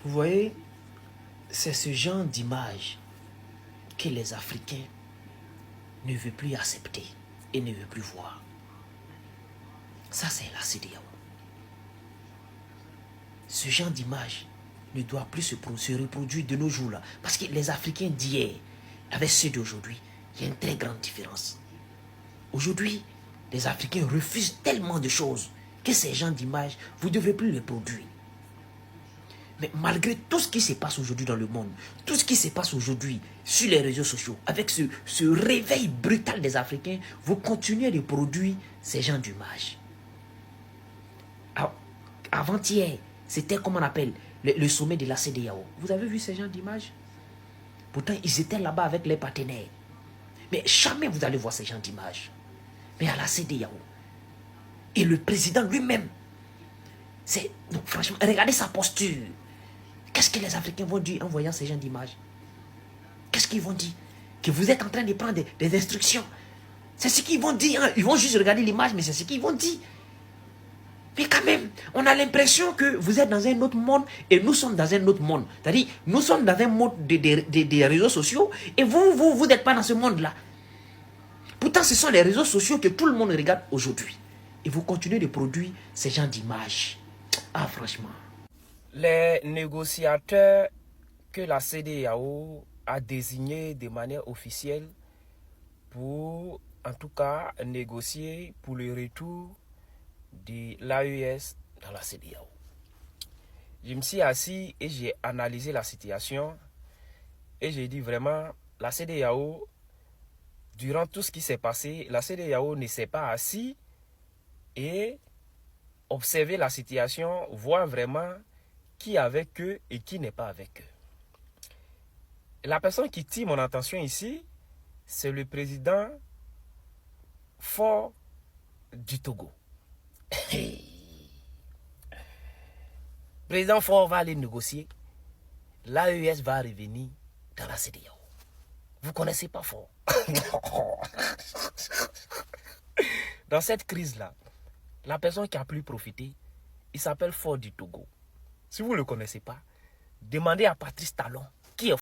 Vous voyez, c'est ce genre d'image que les Africains ne veulent plus accepter et ne veulent plus voir. Ça, c'est la CEDEAO. Ce genre d'image ne doit plus se reproduire de nos jours là. Parce que les Africains d'hier, avec ceux d'aujourd'hui, il y a une très grande différence. Aujourd'hui, les Africains refusent tellement de choses que ces genres d'images, vous ne devrez plus les produire. Mais malgré tout ce qui se passe aujourd'hui dans le monde, tout ce qui se passe aujourd'hui sur les réseaux sociaux, avec ce réveil brutal des Africains, vous continuez de produire ces genres d'images. Avant-hier, c'était comme on appelle le sommet de la CEDEAO. Vous avez vu ces genres d'images? Pourtant, ils étaient là-bas avec les partenaires. Mais jamais vous allez voir ces genres d'images. Mais à la CEDEAO. Et le président lui-même, donc franchement, regardez sa posture. Qu'est-ce que les Africains vont dire en voyant ces genres d'images? Qu'est-ce qu'ils vont dire? Que vous êtes en train de prendre des instructions. C'est ce qu'ils vont dire. Hein. Ils vont juste regarder l'image, mais c'est ce qu'ils vont dire. Mais quand même, on a l'impression que vous êtes dans un autre monde et nous sommes dans un autre monde. C'est-à-dire, nous sommes dans un monde des réseaux sociaux et vous n'êtes pas dans ce monde-là. Pourtant, ce sont les réseaux sociaux que tout le monde regarde aujourd'hui. Et vous continuez de produire ces genres d'images. Ah, franchement. Les négociateurs que la CEDEAO a désignés de manière officielle pour, en tout cas, négocier pour le retour de l'AES dans la CEDEAO. Je me suis assis et j'ai analysé la situation et j'ai dit vraiment, la CEDEAO, durant tout ce qui s'est passé, la CEDEAO ne s'est pas assis et observer la situation, voir vraiment qui est avec eux et qui n'est pas avec eux. La personne qui tire mon attention ici, c'est le président fort du Togo. Président Faure va aller négocier. L'AES va revenir dans la CEDEAO. Vous ne connaissez pas Faure. Dans cette crise-là, la personne qui a pu profiter, il s'appelle Faure du Togo. Si vous ne le connaissez pas, demandez à Patrice Talon.